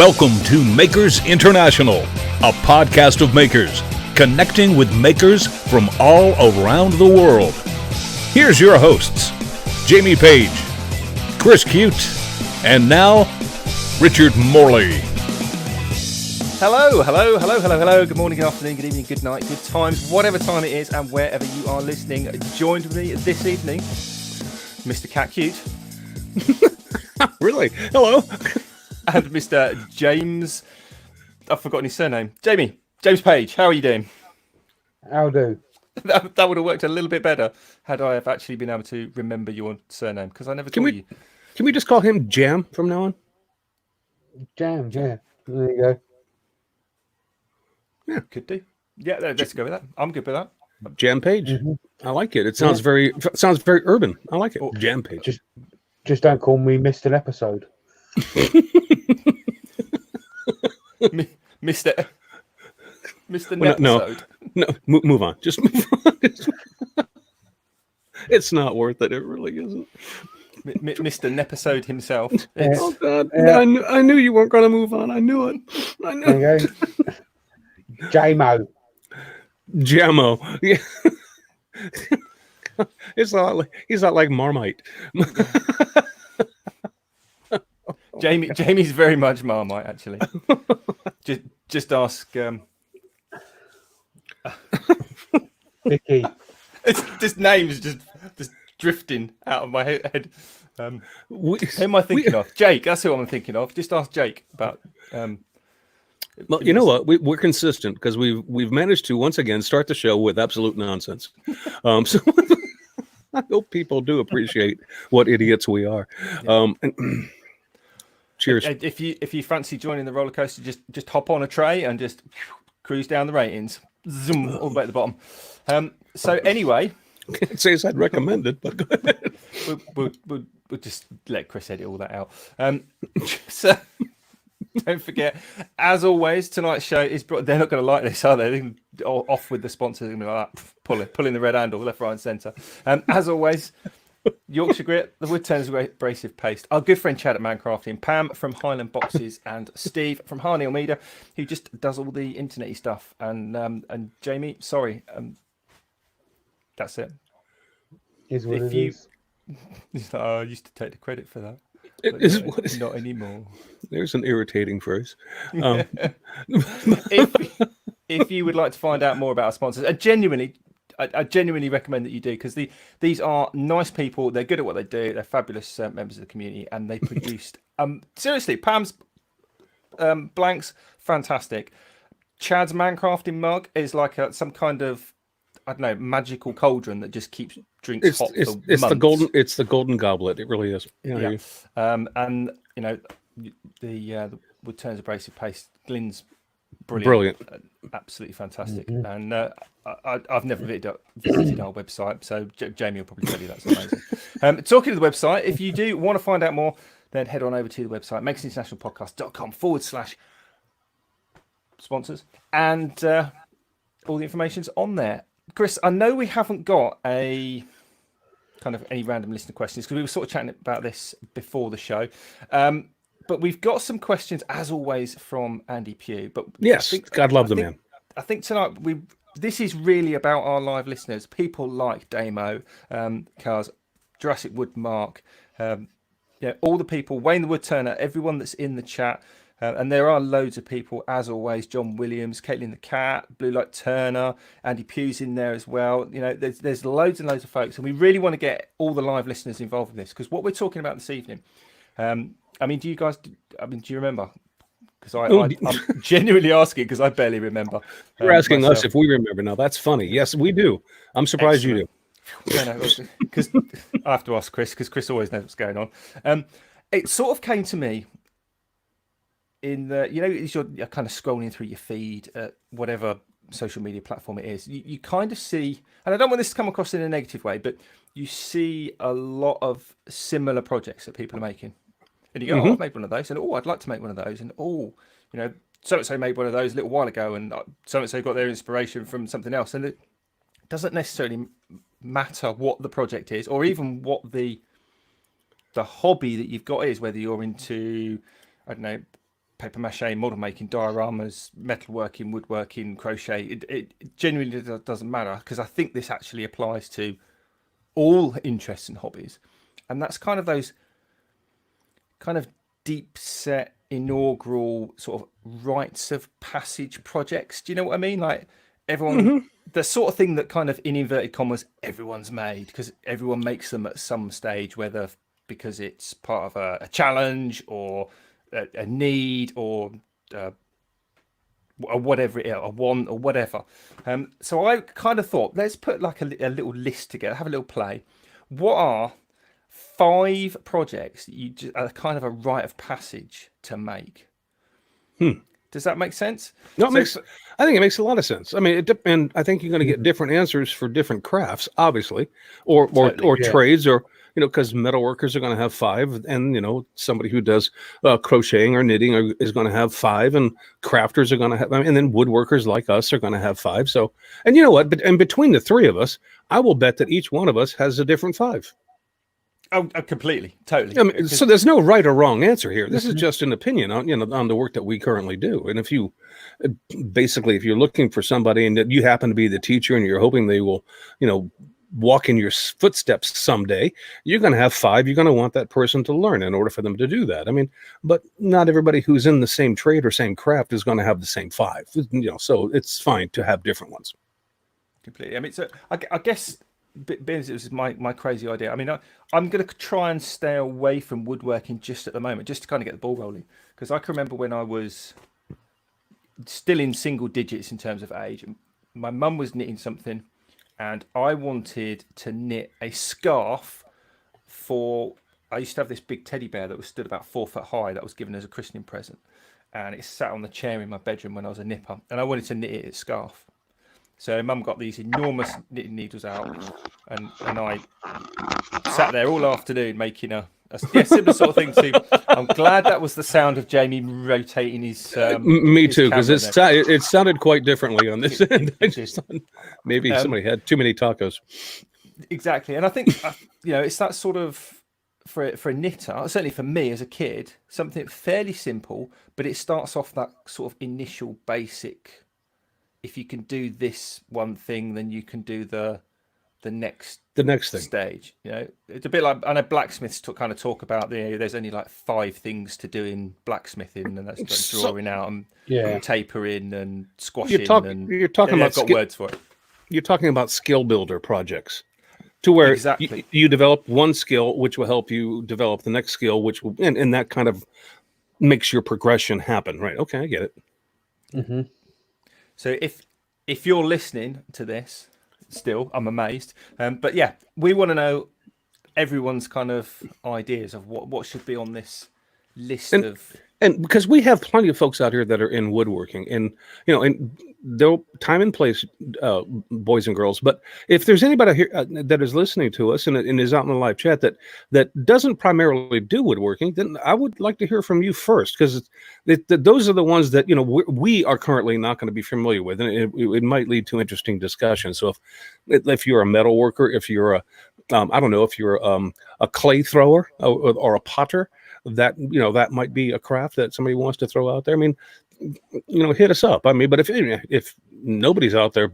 Welcome to Makers International, a podcast of makers, connecting with makers from all around the world. Here's your hosts, Jamie Page, Chris Cute, and now, Richard Morley. Hello. Good morning, good afternoon, good evening, good night, good times, whatever time it is and wherever you are listening. Joined with me this evening, Mr. Cat Cute. Really? Hello. And Mr. James, I've forgotten his surname. James Page, how are you doing? How do? That would have worked a little bit better had I have actually been able to remember your surname, because I never called you. Can we just call him Jam from now on? Jam, yeah. There you go. Yeah, could do. Yeah, let's go with that. I'm good with that. Jam Page. Mm-hmm. I like it. It sounds very urban. I like it. Jam Page. Just don't call me Missed an Episode. Mr. Episode. No, move on. Just move on. It's not worth it. It really isn't. Mr. Nepisode himself. Oh God! Yeah. I knew you weren't going to move on. I knew it. I knew. There you go. Jamo. Yeah. He's not like Marmite. Jamie's very much Marmite, actually. just ask. Vicky. This name's just drifting out of my head. Who am I thinking of? Jake. That's who I'm thinking of. Just ask Jake about. Well, you know what? We're consistent because we've managed to once again start the show with absolute nonsense. So I hope people do appreciate what idiots we are. Yeah. Cheers. If you fancy joining the roller coaster, just hop on a tray and just cruise down the ratings, zoom all the way at the bottom. So anyway, Can't say I'd recommend it, but go ahead. We'll just let Chris edit all that out. So don't forget, as always, tonight's show is brought. They're not going to like this, are they? They're off with the sponsors. They're going to be like that, pulling the red handle left, right, and centre. As always. Yorkshire Grit, the Wood Turner's Abrasive Paste, our good friend Chad at Mancrafting, Pam from Highland Boxes, and Steve from Harney Almeida, who just does all the internet-y stuff. And Jamie, sorry, that's it. Is what it is. I used to take the credit for that. But not anymore. There's an irritating phrase. If you would like to find out more about our sponsors, I genuinely recommend that you do, because these are nice people. They're good at what they do. They're fabulous members of the community, and they produced seriously, Pam's blanks, fantastic. Chad's Mancrafting mug is like some kind of, I don't know, magical cauldron that just keeps drinks hot for months. It's the golden goblet. It really is. Yeah. And you know, the Wood Turner's Abrasive Paste, Glyn's brilliant. Absolutely fantastic. And I've never visited our website, so Jamie will probably tell you that's amazing. Talking to the website, if you do want to find out more, then head on over to the website, makersinternationalpodcast.com/sponsors, and all the information's on there. Chris, I know we haven't got a kind of any random listener questions, because we were sort of chatting about this before the show. But we've got some questions, as always, from Andy Pugh. But yes, God love the man. I think tonight this is really about our live listeners, people like Damo, Cars, Jurassic Wood, Mark, all the people, Wayne the Wood Turner, everyone that's in the chat, and there are loads of people, as always. John Williams, Caitlin the Cat, Blue Light Turner, Andy Pugh's in there as well. You know, there's loads and loads of folks, and we really want to get all the live listeners involved in this, because what we're talking about this evening. I mean, do you remember? Because I'm genuinely asking, because I barely remember. You're asking myself. Us if we remember. Now, that's funny. Yes, we do. I'm surprised you do. No, because I have to ask Chris, because Chris always knows what's going on. It sort of came to me in the, as you're kind of scrolling through your feed at whatever social media platform it is, you kind of see, and I don't want this to come across in a negative way, but you see a lot of similar projects that people are making. And you go, I've made one of those, and I'd like to make one of those, and so-and-so made one of those a little while ago, and so-and-so got their inspiration from something else. And it doesn't necessarily matter what the project is, or even what the hobby that you've got is, whether you're into, I don't know, paper mache, model making, dioramas, metalworking, woodworking, crochet. It genuinely doesn't matter, because I think this actually applies to all interests and hobbies. And that's kind of those kind of deep set inaugural sort of rites of passage projects. Do you know what I mean? Like everyone, the sort of thing that kind of, in inverted commas, everyone's made, because everyone makes them at some stage, whether because it's part of a challenge or a need or whatever, a want or whatever. So I kind of thought, let's put like a little list together, have a little play. What are 5 projects that you just, are kind of a rite of passage to make? Does that make sense? No, I think it makes a lot of sense. I mean, and I think you're going to get different answers for different crafts, obviously, or trades, or because metal workers are going to have 5, and somebody who does crocheting or knitting is going to have 5, and crafters are going to have, and then woodworkers like us are going to have 5. So, and you know what? But and between the 3 of us, I will bet that each one of us has a different 5. Oh, completely, totally. I mean, so there's no right or wrong answer here. This is just an opinion on on the work that we currently do. And if you basically, if you're looking for somebody and that you happen to be the teacher and you're hoping they will, walk in your footsteps someday, you're going to have 5. You're going to want that person to learn in order for them to do that. I mean, but not everybody who's in the same trade or same craft is going to have the same 5. So it's fine to have different ones. Completely. I mean, so I guess. Because it was my crazy idea. I mean, I'm going to try and stay away from woodworking just at the moment, just to kind of get the ball rolling. Because I can remember when I was still in single digits in terms of age, my mum was knitting something, and I wanted to knit a scarf for. I used to have this big teddy bear that was stood about 4 foot high that was given as a christening present, and it sat on the chair in my bedroom when I was a nipper, and I wanted to knit it as a scarf. So Mum got these enormous knitting needles out, and I sat there all afternoon making a similar sort of thing to. I'm glad that was the sound of Jamie rotating his. Me too, because it sounded quite differently on this end. I just thought maybe somebody had too many tacos. Exactly, and I think it's that sort of for a knitter. Certainly for me as a kid, something fairly simple, but it starts off that sort of initial basic. If you can do this one thing, then you can do the next thing stage. It's a bit like, I know blacksmiths kind of talk about there's only like 5 things to do in blacksmithing, and that's like drawing out and tapering and squashing. You're talking about got words for it. You're talking about skill builder projects, to where you develop one skill, which will help you develop the next skill, which will and that kind of makes your progression happen, right? Okay, I get it. Mm-hmm. So if you're listening to this, still, I'm amazed. But yeah, we want to know everyone's kind of ideas of what should be on this list of. And because we have plenty of folks out here that are in woodworking, and and they'll time and place, boys and girls. But if there's anybody here that is listening to us and is out in the live chat that doesn't primarily do woodworking, then I would like to hear from you first, because those are the ones that we are currently not going to be familiar with, and it might lead to interesting discussion. So if you're a metal worker, if you're I don't know, if you're a clay thrower or a potter, that might be a craft that somebody wants to throw out there. I mean, hit us up. I mean, but if nobody's out there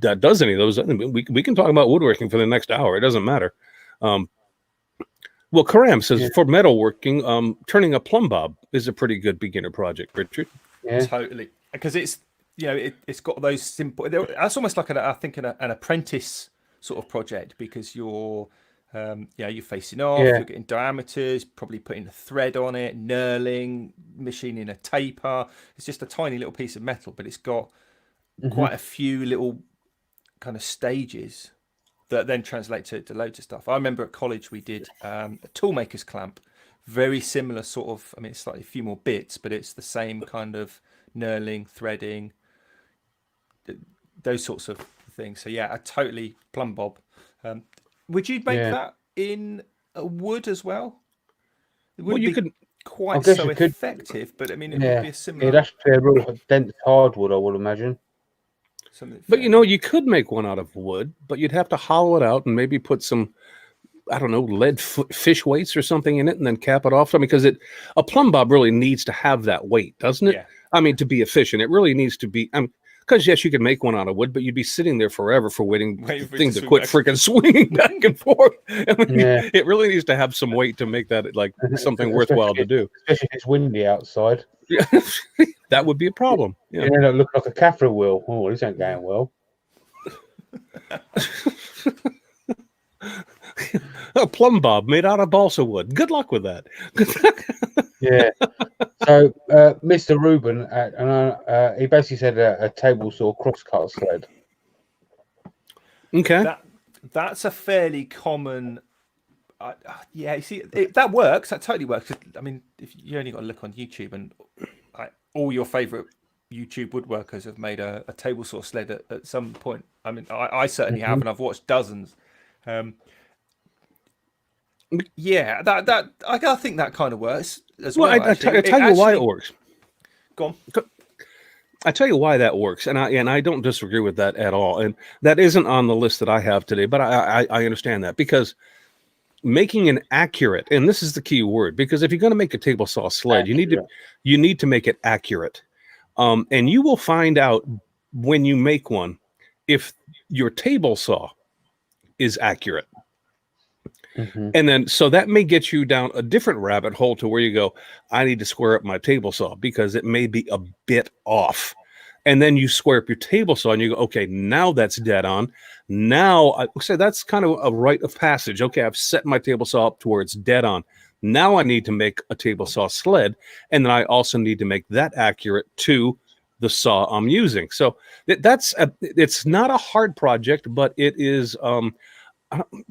that does any of those, we can talk about woodworking for the next hour. It doesn't matter. Well, Karam says for metalworking, turning a plumb bob is a pretty good beginner project, Richard. Yeah, Totally, because it's it's got those simple. That's almost like an apprentice sort of project, because you're facing off, you're getting diameters, probably putting a thread on it, knurling, machining a taper. It's just a tiny little piece of metal, but it's got quite a few little kind of stages that then translate to loads of stuff. I remember at college we did a toolmaker's clamp, very similar sort of, I mean, it's slightly a few more bits, but it's the same kind of knurling, threading, those sorts of things. So yeah, a totally plumb bob. Would you make that in a wood as well? It wouldn't be could quite so effective, but I mean, it would be a similar. It'd have to be a real dense hardwood, I would imagine. Something but you could make one out of wood, but you'd have to hollow it out and maybe put some I don't know, lead fish weights or something in it, and then cap it off. I mean, because a plumb bob really needs to have that weight, doesn't it? Yeah. I mean, to be efficient, it really needs to be. Because yes, you can make one out of wood, but you'd be sitting there forever for waiting for the thing to quit freaking swinging back and forth. I mean, it really needs to have some weight to make that like something worthwhile to do. Especially if it's windy outside. Yeah, that would be a problem. Yeah. You know, look like a Cathra wheel. Oh, this ain't going well. A plumb bob made out of balsa wood. Good luck with that. Yeah. So, Mr. Rubin, he basically said a table saw crosscut sled. Okay. That's a fairly common. Yeah, you see, that works. That totally works. I mean, if you only got to look on YouTube, and all your favorite YouTube woodworkers have made a table saw sled at some point. I mean, I certainly have, and I've watched dozens. Yeah, that I think that kind of works as well. I tell you why it works. Go on. I tell you why that works, and I don't disagree with that at all. And that isn't on the list that I have today, but I understand that, because making an accurate, and this is the key word, because if you're going to make a table saw sled, you need to make it accurate. And you will find out when you make one if your table saw is accurate. Mm-hmm. And then, so that may get you down a different rabbit hole to where you go, I need to square up my table saw because it may be a bit off. And then you square up your table saw and you go, okay, now that's dead on. Now, I say that's kind of a rite of passage. Okay, I've set my table saw up to where it's dead on. Now I need to make a table saw sled. And then I also need to make that accurate to the saw I'm using. So it's not a hard project, but it is,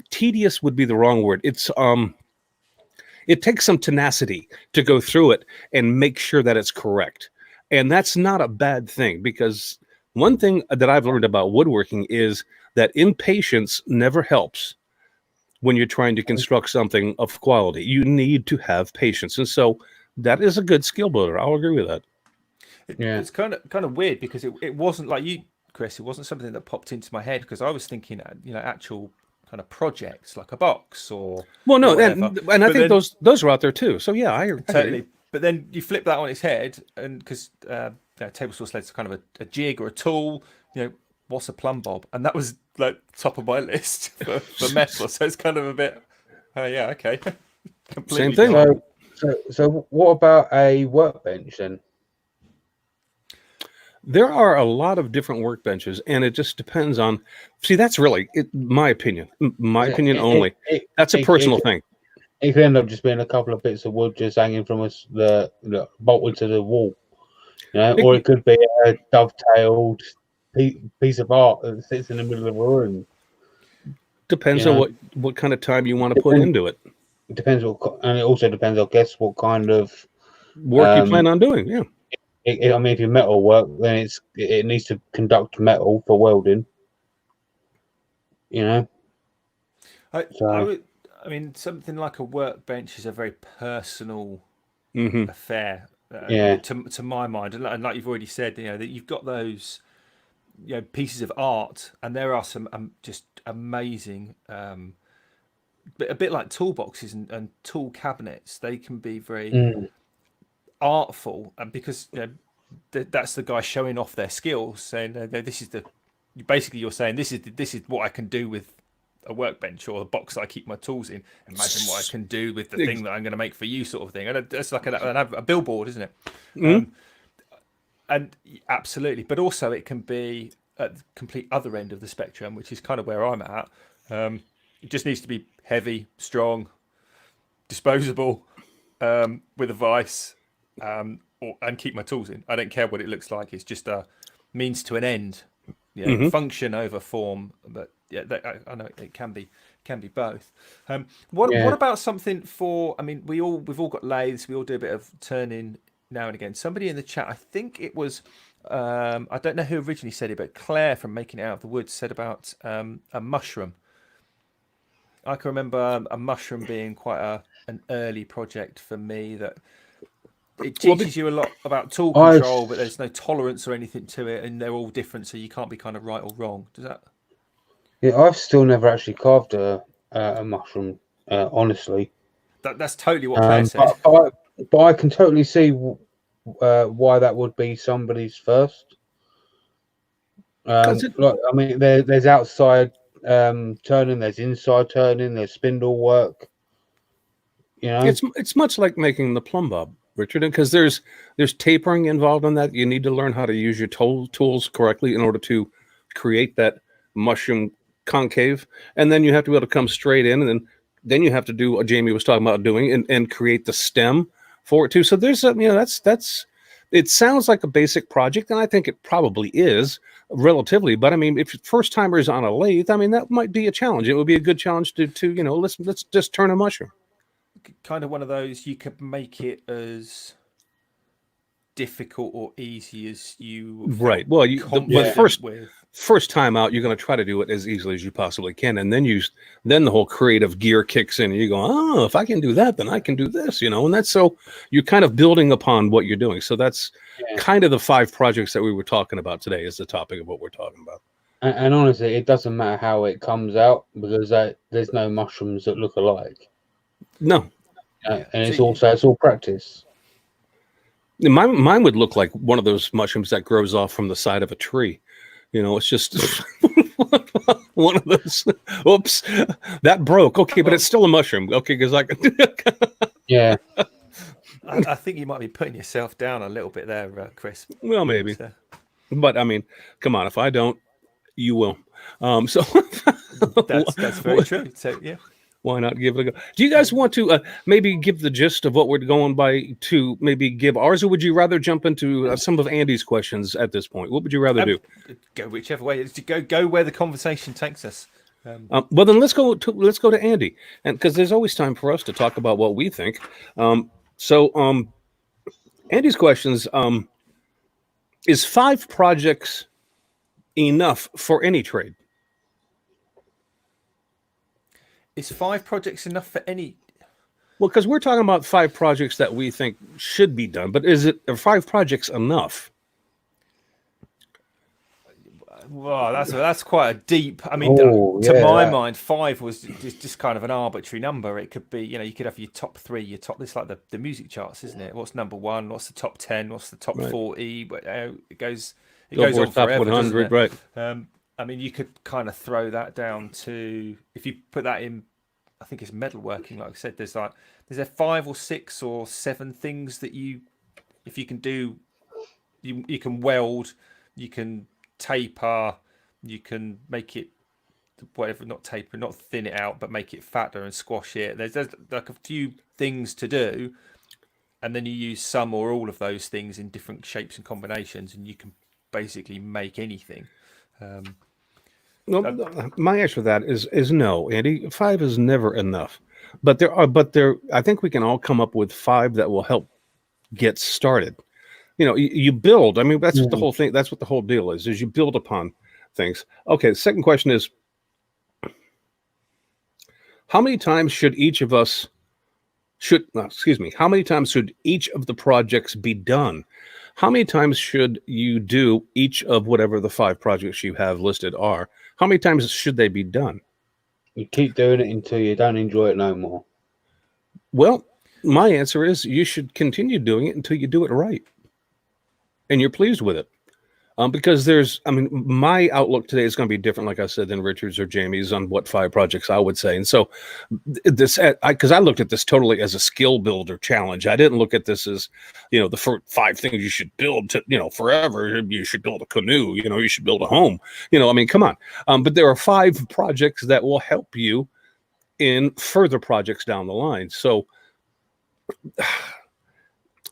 tedious would be the wrong word. It takes some tenacity to go through it and make sure that it's correct. And that's not a bad thing, because one thing that I've learned about woodworking is that impatience never helps when you're trying to construct something of quality. You need to have patience. And so that is a good skill builder. I'll agree with that. It's kind of weird, because it wasn't like you, Chris, it wasn't something that popped into my head, because I was thinking, actual kind of projects like a box or and I think then, those are out there too. So yeah, I totally. But then you flip that on its head, and because table saw sleds are kind of a jig or a tool, what's a plumb bob? And that was like top of my list for metal. So it's kind of a bit, okay. Same thing. So what about a workbench then? There are a lot of different workbenches, and it just depends on. See, that's really my opinion. My opinion only. That's a personal thing. It could end up just being a couple of bits of wood just hanging from the bolted to the wall, or it could be a dovetailed piece of art that sits in the middle of a room. Depends on what kind of time you want to put into it. It depends and it also depends, I guess, what kind of work you plan on doing. Yeah. I mean, if you metal work, then it needs to conduct metal for welding. I mean, something like a workbench is a very personal affair, to my mind. And like you've already said, that you've got those, pieces of art, and there are some just amazing, a bit like toolboxes and tool cabinets. They can be very artful, and because that's the guy showing off their skills, saying this is you're saying this is what I can do with a workbench or a box that I keep my tools in. Imagine what I can do with the thing that I'm going to make for you, sort of thing. And it's like a billboard, isn't it? And absolutely, but also it can be at the complete other end of the spectrum, which is kind of where I'm at. It just needs to be heavy, strong, disposable, with a vise, and keep my tools in. I don't care what it looks like. It's just a means to an end. Function over form. But I know it can be both. What about something for? I mean, we've all got lathes. We all do a bit of turning now and again. Somebody in the chat, I think it was, I don't know who originally said it, but Claire from Making It Out of the Woods said about a mushroom. I can remember a mushroom being quite an early project for me, that it teaches you a lot about tool control, but there's no tolerance or anything to it, and they're all different, so you can't be kind of right or wrong. Does that? Yeah, I've still never actually carved a mushroom honestly. That's totally what Claire said. But I can totally see why that would be somebody's first. Like, I mean, there's outside turning, there's inside turning, there's spindle work. You know, it's much like making the plumb bob, Richard, because there's tapering involved in that. You need to learn how to use your tools correctly in order to create that mushroom concave, and then you have to be able to come straight in, and then you have to do what Jamie was talking about doing and create the stem for it too. So there's that's it sounds like a basic project, and I think it probably is relatively. But I mean, if first timers on a lathe, I mean, that might be a challenge. It would be a good challenge to let's just turn a mushroom. Kind of one of those, you could make it as difficult or easy as you right. Well, the first time out, you're going to try to do it as easily as you possibly can, and then the whole creative gear kicks in, and you go, oh, if I can do that, then I can do this, and that's so you're kind of building upon what you're doing. So that's kind of the 5 projects that we were talking about today is the topic of what we're talking about. And honestly, it doesn't matter how it comes out because there's no mushrooms that look alike. No, and it's all practice. Mine would look like one of those mushrooms that grows off from the side of a tree. It's just one of those. Oops, that broke. Okay, but it's still a mushroom. Okay, because I can. Yeah. I think you might be putting yourself down a little bit there, Chris. Well, maybe. But I mean, come on. If I don't, you will. So that's very true. So yeah. Why not give it a go? Do you guys want to maybe give the gist of what we're going by to maybe give ours, or would you rather jump into some of Andy's questions at this point? What would you rather do? Go whichever way. Go where the conversation takes us. Well, then let's go to Andy, and because there's always time for us to talk about what we think. So Andy's questions: is 5 projects enough for any trade? Is 5 projects enough for any? Well, because we're talking about 5 projects that we think should be done, but are 5 projects enough? Well, that's quite a deep. I mean, to my mind, 5 was just kind of an arbitrary number. It could be, you could have your top 3, your top. It's like the music charts, isn't it? What's number 1? What's the top 10? What's the top 40? But it goes on forever, 100, right? I mean, you could kind of throw that down to, if you put that in, I think it's metalworking. Like I said, there's 5 or 6 or 7 things that if you can do, you can weld, you can taper, you can make it whatever, not taper, not thin it out, but make it fatter and squash it. There's like a few things to do, and then you use some or all of those things in different shapes and combinations, and you can basically make anything. No, my answer to that is no, Andy. 5 is never enough, but there. I think we can all come up with 5 that will help get started. You build. I mean, that's what the whole thing. That's what the whole deal is you build upon things. Okay. The second question is, how many times should each of us how many times should each of the projects be done? How many times should you do each of whatever the 5 projects you have listed are? How many times should they be done? You keep doing it until you don't enjoy it no more. Well, my answer is you should continue doing it until you do it right. And you're pleased with it. Because my outlook today is going to be different, like I said, than Richard's or Jamie's on what 5 projects I would say. And so because I looked at this totally as a skill builder challenge. I didn't look at this as, the 5 things you should build to, forever. You should build a canoe, you should build a home, come on. But there are 5 projects that will help you in further projects down the line. So,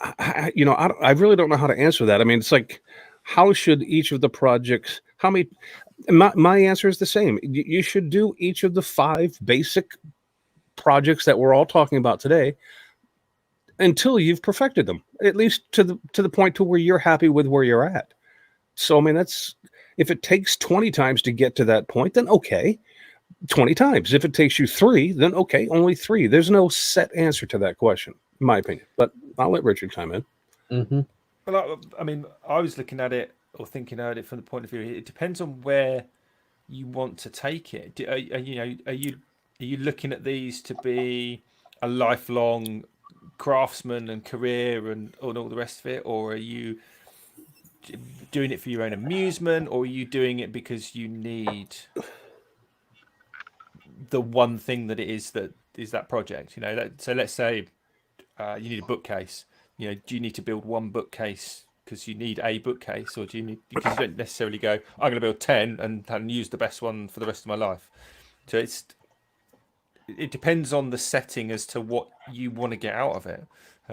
I really don't know how to answer that. I mean, it's like, how should each of the projects, my answer is the same. You should do each of the 5 basic projects that we're all talking about today until you've perfected them, at least to the point to where you're happy with where you're at. So, I mean, if it takes 20 times to get to that point, then okay, 20 times. If it takes you 3, then okay, only 3. There's no set answer to that question, in my opinion, but I'll let Richard chime in. Mm-hmm. Well, I mean, I was looking at it or thinking about it from the point of view. It depends on where you want to take it. Are you are you looking at these to be a lifelong craftsman and career and all the rest of it, or are you doing it for your own amusement, or are you doing it because you need the one thing that it is that project? You know, so let's say you need a bookcase. You know, do you need to build one bookcase because you need a bookcase, or do you need, because you don't necessarily go, I'm going to build 10 and use the best one for the rest of my life? So it depends on the setting as to what you want to get out of it,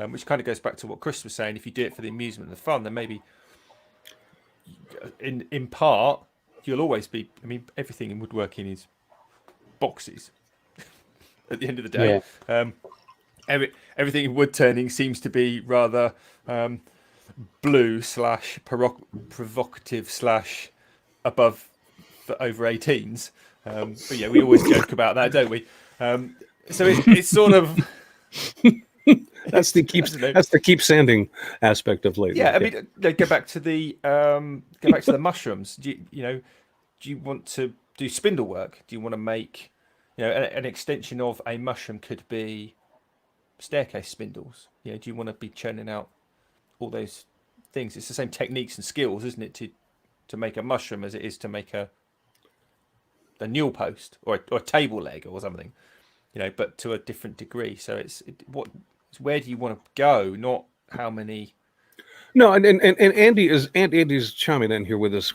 which kind of goes back to what Chris was saying. If you do it for the amusement and the fun, then maybe in part you'll always be, I mean, everything in woodworking is boxes at the end of the day. Everything in wood turning seems to be rather blue / provocative / above for over 18s. But yeah, we always joke about that, don't we? So it's sort of that's the keep sanding aspect of labor. Yeah, I mean, go back to the mushrooms. Do you want to do spindle work? Do you want to make, an extension of a mushroom could be staircase spindles? Do you want to be churning out all those things? It's the same techniques and skills, isn't it, to make a mushroom as it is to make a newel post or a table leg or something, but to a different degree. So where do you want to go, not how many. No, and Andy's chiming in here with this.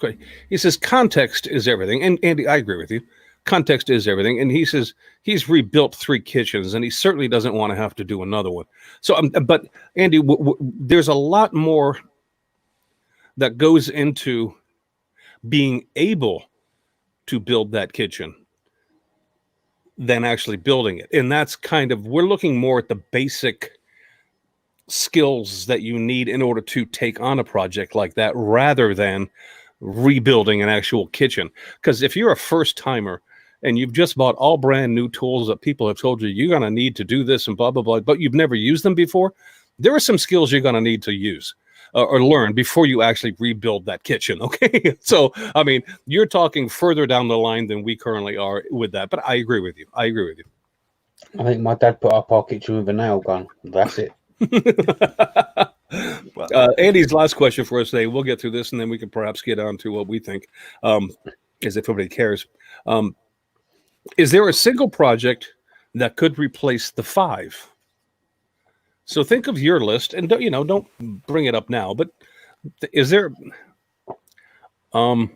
He says context is everything, and Andy, I agree with you. Context is everything, and he says he's rebuilt 3 kitchens, and he certainly doesn't want to have to do another one. So, but Andy, there's a lot more that goes into being able to build that kitchen than actually building it, and that's kind of, we're looking more at the basic skills that you need in order to take on a project like that, rather than rebuilding an actual kitchen. Because if you're a first timer and you've just bought all brand new tools that people have told you you're going to need to do this and blah, blah, blah, but you've never used them before, there are some skills you're going to need to use or learn before you actually rebuild that kitchen. Okay. So, I mean, you're talking further down the line than we currently are with that, but I agree with you. I think my dad put up our kitchen with a nail gun. That's it. Andy's last question for us today, we'll get through this and then we can perhaps get on to what we think, as if everybody cares. Is there a single project that could replace the 5? So think of your list, and don't bring it up now, but is there I'm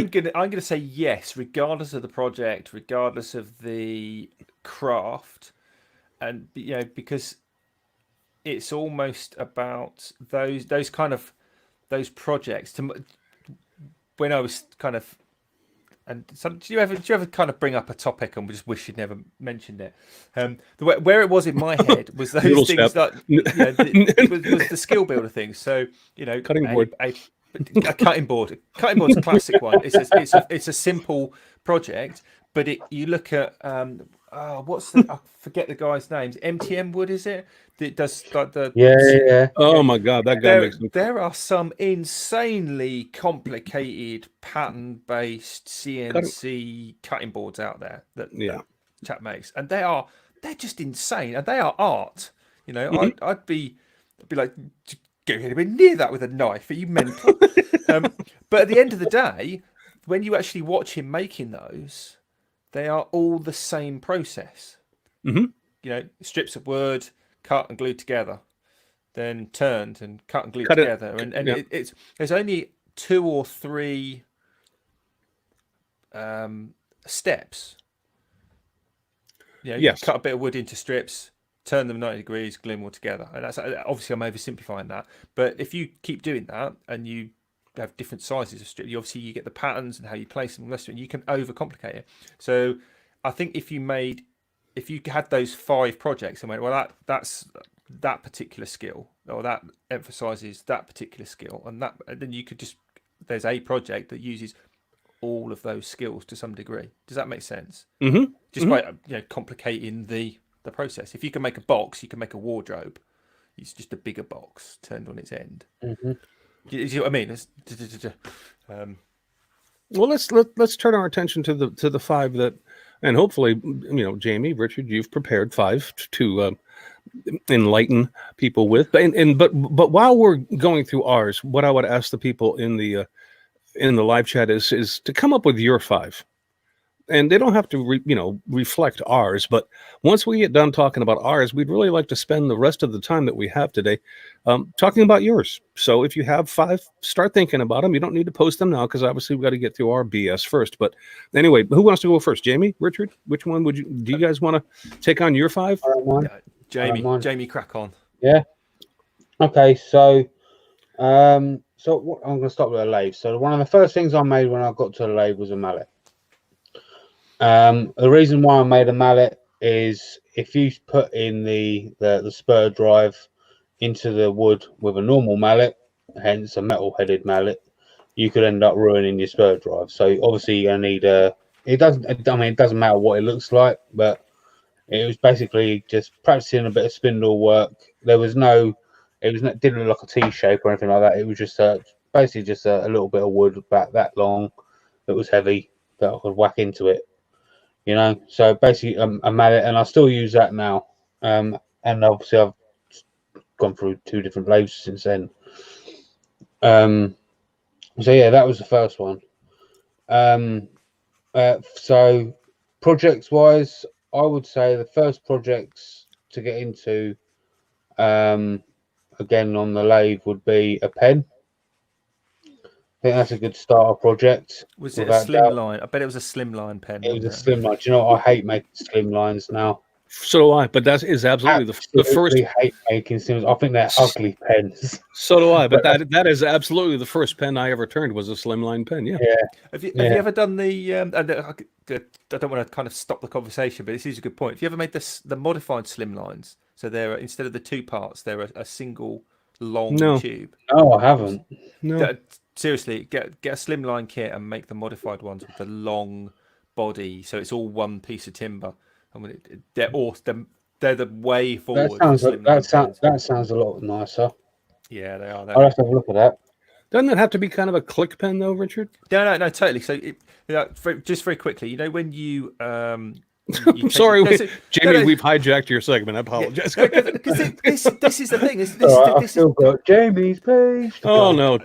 gonna say yes, regardless of the project, regardless of the craft, and because it's almost about those projects. When I was kind of, and so, do you ever kind of bring up a topic and we just wish you'd never mentioned it? Where it was in my head was those things that was the skill builder things. So cutting board. A cutting board. Cutting board's a classic one. It's a simple project, but you look at I forget the guy's names. MTM Wood, is it? That does like the yeah. Oh my God, that guy makes me. There are some insanely complicated pattern-based CNC cutting boards out there that chap makes, and they're just insane, and they are art. I'd be like, go anywhere near that with a knife. Are you mental? But at the end of the day, when you actually watch him making those, they are all the same process. Mm-hmm. Strips of wood, cut and glued together, then turned and cut and glued together. There's only 2 or 3 steps. You cut a bit of wood into strips, turn them 90 degrees, glue them all together. And that's obviously, I'm oversimplifying that. But if you keep doing that and you have different sizes of strip, you get the patterns and how you place them, and you can overcomplicate it. So I think if you had those 5 projects and went, well, that's that particular skill, or that emphasizes that particular skill, and then you could there's a project that uses all of those skills to some degree. Does that make sense? Mm-hmm. Just by complicating the process. If you can make a box, you can make a wardrobe. It's just a bigger box turned on its end. Mm-hmm. You see what I mean? Well, let's turn our attention to the 5 that, and hopefully, Jamie, Richard, you've prepared 5 to enlighten people with. But while we're going through ours, what I would ask the people in the live chat is to come up with your 5. And they don't have to, reflect ours. But once we get done talking about ours, we'd really like to spend the rest of the time that we have today talking about yours. So if you have 5, start thinking about them. You don't need to post them now because obviously we've got to get through our BS first. But anyway, who wants to go first? Jamie, Richard, which one do you guys want to take on your 5? Jamie, crack on. Yeah. Okay, so I'm going to start with a lathe. So one of the first things I made when I got to the lathe was a mallet. The reason why I made a mallet is if you put in the spur drive into the wood with a normal mallet, hence a metal-headed mallet, you could end up ruining your spur drive. So obviously you're gonna need it doesn't matter what it looks like, but it was basically just practicing a bit of spindle work. Didn't look like a T shape or anything like that. It was just basically just a little bit of wood about that long that was heavy that I could whack into it. So basically a mallet, and I still use that now. And obviously I've gone through 2 different lathes since then. So yeah, that was the first one. So projects wise, I would say the first projects to get into, again on the lathe, would be a pen. I think that's a good starter project. Was it a slimline? I bet it was a slimline pen. It was a slimline. Do you know what? I hate making slimlines now. So do I, but that is absolutely the first. I hate making slims. I think they're ugly pens. So do I, but that is absolutely the first pen I ever turned was a slimline pen. Yeah. Have you ever done the? I don't want to kind of stop the conversation, but this is a good point. Have you ever made the modified slimlines? So they're instead of the 2 parts, they're a single long tube. No, I haven't. No. Seriously, get a slimline kit and make the modified ones with the long body, so it's all one piece of timber. I mean, they're the way forward. That sounds a lot nicer. Yeah, they are. I'll have to have a look at that. Doesn't it have to be kind of a click pen though, Richard? No, totally. So, just very quickly, when you sorry, Jamie, we've hijacked your segment. I apologize. This is the thing. I've still got Jamie's page. Oh no,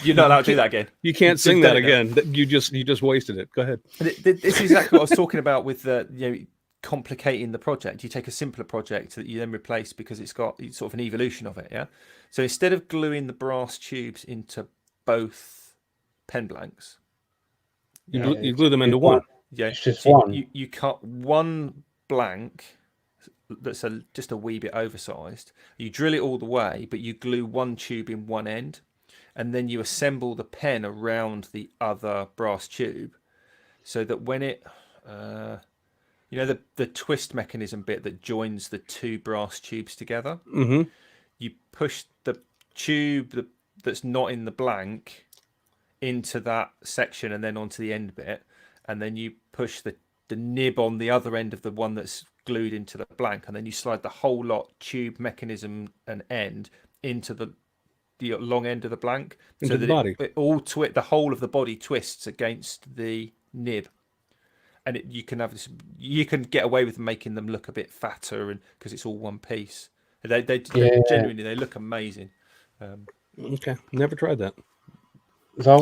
you're not allowed to do that again. You can't sing that again. You just wasted it. Go ahead. This is exactly what I was talking about with complicating the project. You take a simpler project that you then replace because it's got sort of an evolution of it. Yeah. So instead of gluing the brass tubes into both pen blanks, you glue them into one. Yeah, it's just one. You cut one blank that's just a wee bit oversized. You drill it all the way, but you glue one tube in one end, and then you assemble the pen around the other brass tube, so that when it, the twist mechanism bit that joins the 2 brass tubes together, you push the tube that's not in the blank into that section and then onto the end bit. And then you push the nib on the other end of the one that's glued into the blank, and then you slide the whole lot, tube, mechanism, and end, into the long end of the blank, into the body. It all the whole of the body twists against the nib, and you can get away with making them look a bit fatter, and because it's all one piece. They genuinely they look amazing. Okay, never tried that. So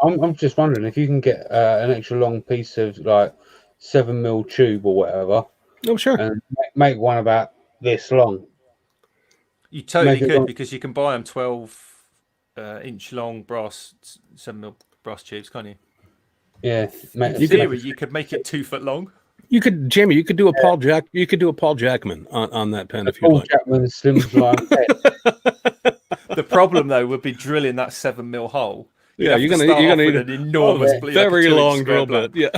I'm just wondering if you can get an extra long piece of like 7mm tube or whatever. Oh, sure. And make one about this long. You totally could, because you can buy them 12-inch long brass 7mm brass tubes, can't you? Yeah. In theory, you could make it 2 foot long. You could, Jamie. You could do a Paul Jack. You could do a Paul Jackman on that pen if you like. Paul Jackman slimline pen. The problem though would be drilling that 7mm hole. Yeah, you're gonna need an enormous, very long drill bit. Yeah.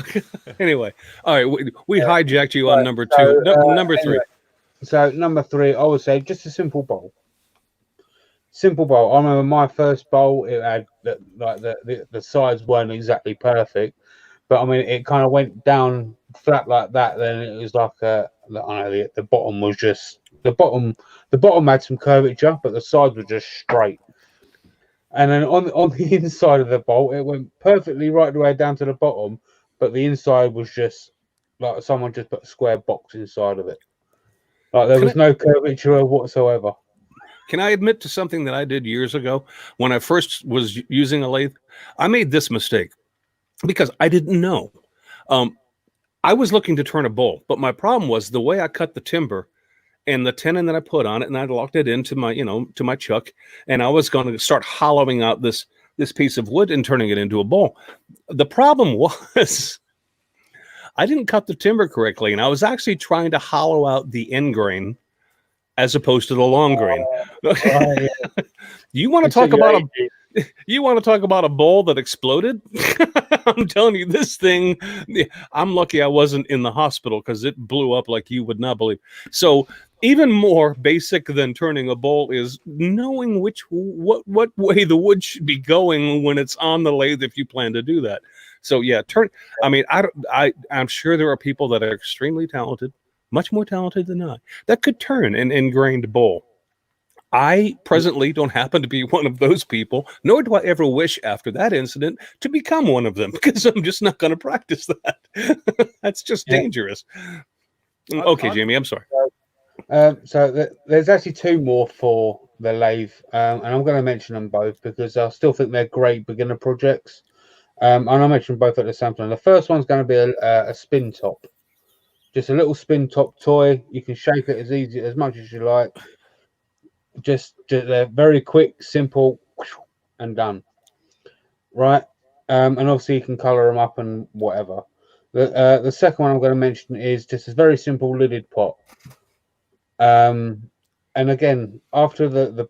Anyway, all right, we hijacked you on number 2. Number 3. So number 3, I would say just a simple bowl. Simple bowl. I remember my first bowl. It had the sides weren't exactly perfect, but I mean it kind of went down flat like that. Then it was like I don't know. The bottom was just the bottom. The bottom had some curvature, but the sides were just straight. And then on the inside of the bolt, it went perfectly right the way down to the bottom, but the inside was just like someone just put a square box inside of it. Like there was no curvature whatsoever. Can I admit to something that I did years ago when I first was using a lathe? I made this mistake because I didn't know. I was looking to turn a bowl, but my problem was the way I cut the timber and the tenon that I put on it, and I locked it into my, to my chuck, and I was going to start hollowing out this piece of wood and turning it into a bowl. The problem was I didn't cut the timber correctly, and I was actually trying to hollow out the end grain as opposed to the long grain. You want to talk about a bowl that exploded? I'm telling you, this thing, I'm lucky I wasn't in the hospital because it blew up like you would not believe. So even more basic than turning a bowl is knowing what way the wood should be going when it's on the lathe if you plan to do that. So yeah, I'm sure there are people that are extremely talented, much more talented than I, that could turn an ingrained bowl. I presently don't happen to be one of those people, nor do I ever wish after that incident to become one of them, because I'm just not going to practice that. That's just dangerous. Okay, Jamie, I'm sorry. So there's actually two more for the lathe, and I'm going to mention them both because I still think they're great beginner projects. And I'll mention both at the same time. The first one's going to be a spin top. Just a little spin top toy. You can shape it as much as you like. Just they're very quick, simple, and done. Right, and obviously you can color them up and whatever. The second one I'm going to mention is just a very simple lidded pot. And again, after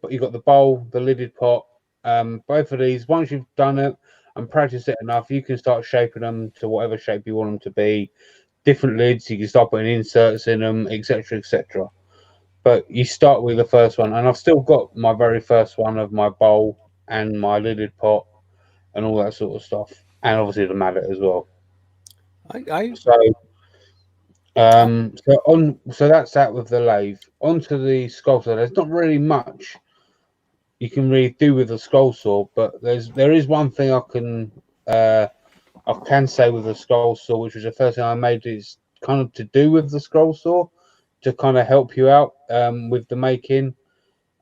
you got the bowl, the lidded pot. Both of these, once you've done it and practiced it enough, you can start shaping them to whatever shape you want them to be. Different lids, you can start putting inserts in them, etc., etc. But you start with the first one, and I've still got my very first one of my bowl and my lidded pot and all that sort of stuff, and obviously the mallet as well. So that's that with the lathe. Onto the scroll saw. There's not really much you can really do with the scroll saw, but there is one thing I can say with the scroll saw, which was the first thing I made, is kind of to do with the scroll saw to kind of help you out with the making.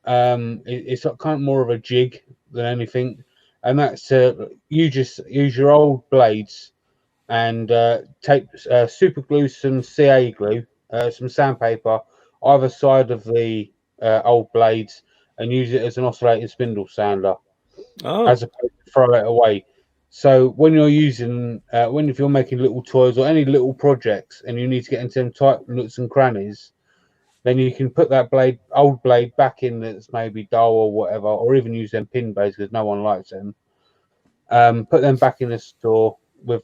It's kind of more of a jig than anything, and that's you just use your old blades and tape super glue, some CA glue, some sandpaper either side of the old blades, and use it as an oscillating spindle sander, as opposed to throw it away. So when you're using, if you're making little toys or any little projects, and you need to get into them tight nooks and crannies, then you can put that old blade back in that's maybe dull or whatever, or even use them pin blades because no one likes them. Put them back in the store with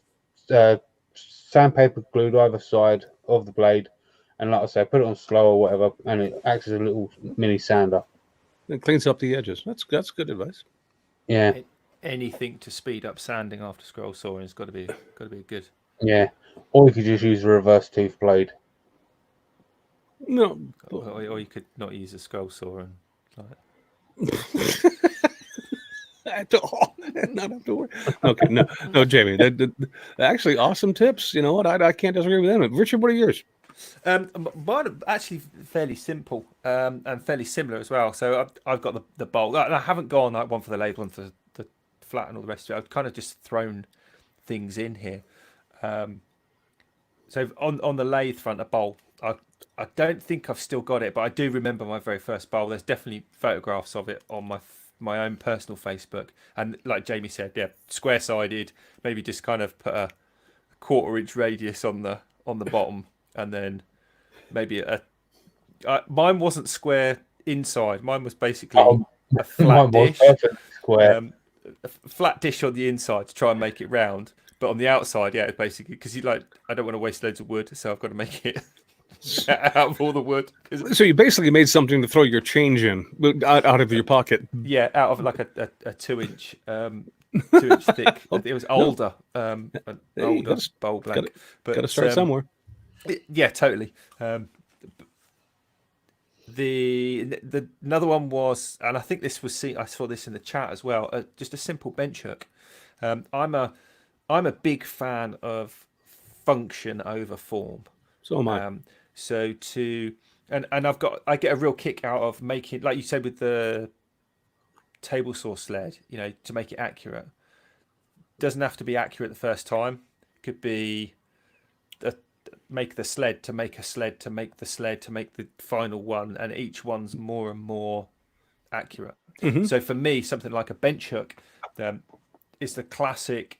sandpaper glued either side of the blade, and like I say, put it on slow or whatever, and it acts as a little mini sander. It cleans up the edges. That's good advice. Yeah. Anything to speed up sanding after scroll sawing has got to be good. Yeah. Or you could just use a reverse tooth blade. No. Or you could not use a scroll saw and not have to worry. Okay, no, Jamie. Actually, awesome tips. You know what? I can't disagree with them. Richard, what are yours? Mine are actually fairly simple and fairly similar as well. So I've got the bowl. I haven't gone like one for the lathe, one for the flat, and all the rest of it. I've kind of just thrown things in here. So on the lathe front, a bowl. I don't think I've still got it, but I do remember my very first bowl. There's definitely photographs of it on my own personal Facebook. And like Jamie said, yeah, square-sided. Maybe just kind of put a 1/4-inch radius on the bottom, and then maybe mine wasn't square inside. Mine was basically a flat dish. Square. A flat dish on the inside to try and make it round, but on the outside, yeah, it's basically because I don't want to waste loads of wood, so I've got to make it out of all the wood. So you basically made something to throw your change in out of your pocket. Yeah, out of like a 2-inch 2-inch thick. It was older, an older bowl blank. Got to start somewhere. Yeah, totally. The another one was, and I think this was I saw this in the chat as well. Just a simple bench hook. I'm a big fan of function over form. So am I. I get a real kick out of making, like you said with the table saw sled, to make it accurate. Doesn't have to be accurate the first time. It could be make the sled to make a sled to make the sled to make the final one, and each one's more and more accurate. Mm-hmm. So for me, something like a bench hook is the classic,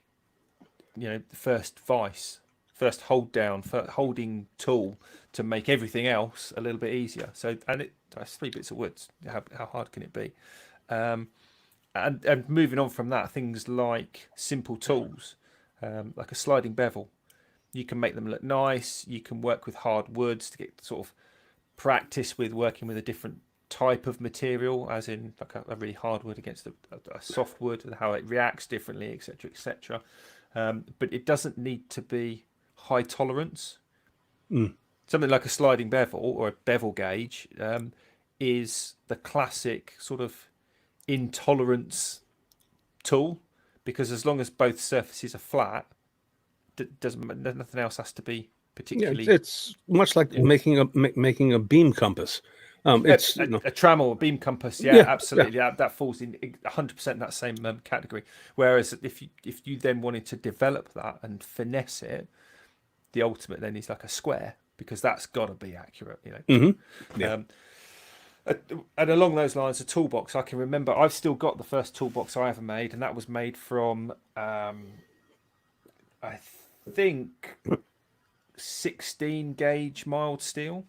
first first hold down, holding tool to make everything else a little bit easier. So, and that's 3 bits of wood. How hard can it be? And moving on from that, things like simple tools, like a sliding bevel. You can make them look nice. You can work with hard woods to get sort of practice with working with a different type of material, as in like a really hard wood against a soft wood, and how it reacts differently, etc., etc. But it doesn't need to be high tolerance. Something like a sliding bevel or a bevel gauge is the classic sort of intolerance tool, because as long as both surfaces are flat, nothing else has to be particularly. Yeah, it's much like making a beam compass. It's a trammel, a beam compass. Yeah, absolutely. Yeah. That falls in 100% in that same category. Whereas if you then wanted to develop that and finesse it, the ultimate then is like a square, because that's got to be accurate. Mm-hmm. Yeah. And along those lines, a toolbox. I can remember I've still got the first toolbox I ever made, and that was made from I think 16 gauge mild steel,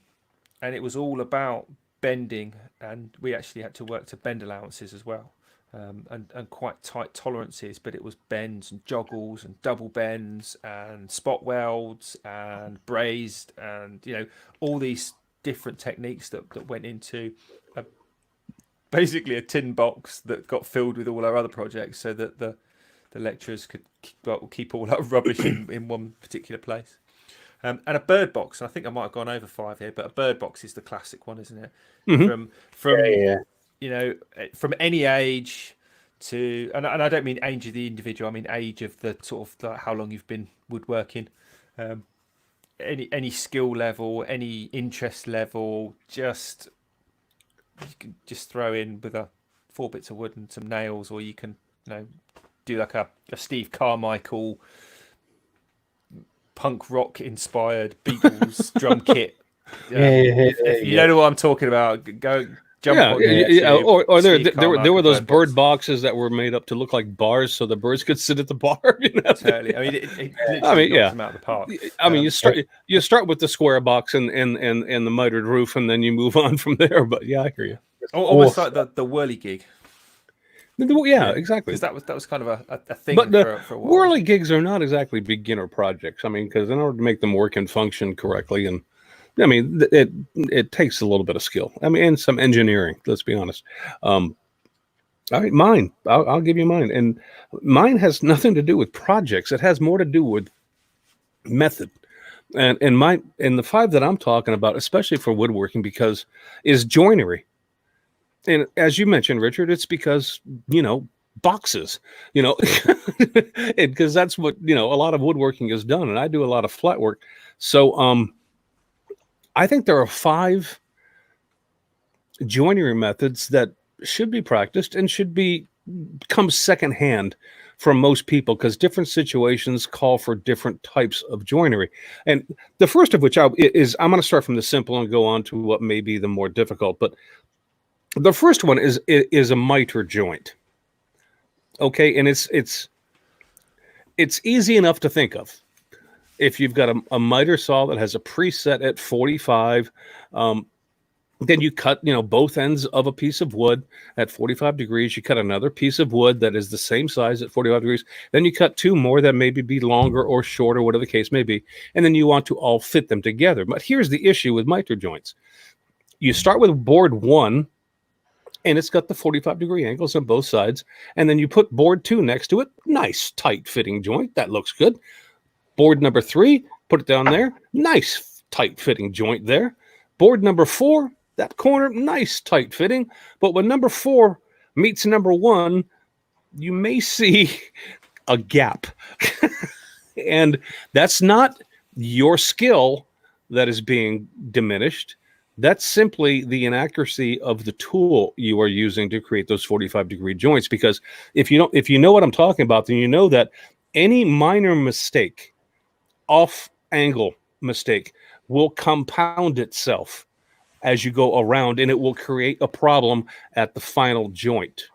and it was all about bending, and we actually had to work to bend allowances as well, and quite tight tolerances, but it was bends and joggles and double bends and spot welds and brazed, and all these different techniques that went into basically a tin box that got filled with all our other projects, so that the lecturers could keep all that rubbish in one particular place. And a bird box. I think I might have gone over 5 here, but a bird box is the classic one, isn't it? Mm-hmm. From any age to, and I don't mean age of the individual, I mean age of the sort of how long you've been woodworking. Any skill level, any interest level, you can just throw in with 4 bits of wood and some nails, or you can do like a Steve Carmichael punk rock inspired Beatles drum kit. If you don't know what I'm talking about, go jump on YouTube. Or there were those bird boxes that were made up to look like bars, so the birds could sit at the bar. Totally. I mean, it literally knocks them out of the park. I mean, you start with the square box and the mitered roof, and then you move on from there. But yeah, I hear you. Almost like the whirligig. Yeah, exactly. Because that was kind of a thing but for a while. whirligigs are not exactly beginner projects. I mean, because in order to make them work and function correctly, and I mean, it takes a little bit of skill. I mean, and some engineering. Let's be honest. All right, mine. I'll give you mine, and mine has nothing to do with projects. It has more to do with method. And the 5 that I'm talking about, especially for woodworking, is joinery. And as you mentioned, Richard, it's because, boxes, because that's what, a lot of woodworking is done. And I do a lot of flat work. So I think there are 5 joinery methods that should be practiced and should become secondhand for most people, because different situations call for different types of joinery. And the first of which I'm going to start from the simple and go on to what may be the more difficult. But the first one is a miter joint. Okay, and it's easy enough to think of. If you've got a miter saw that has a preset at 45, then you cut both ends of a piece of wood at 45 degrees. You cut another piece of wood that is the same size at 45 degrees. Then you cut 2 more that maybe be longer or shorter, whatever the case may be. And then you want to all fit them together. But here's the issue with miter joints. You start with board 1, and it's got the 45-degree angles on both sides. And then you put board 2 next to it. Nice, tight-fitting joint. That looks good. Board number 3, put it down there. Nice, tight-fitting joint there. Board number 4, that corner, nice, tight fitting. But when number 4 meets number 1, you may see a gap. And that's not your skill that is being diminished. That's simply the inaccuracy of the tool you are using to create those 45-degree joints. Because if you know what I'm talking about, then you know that any minor mistake, off angle mistake, will compound itself as you go around, and it will create a problem at the final joint.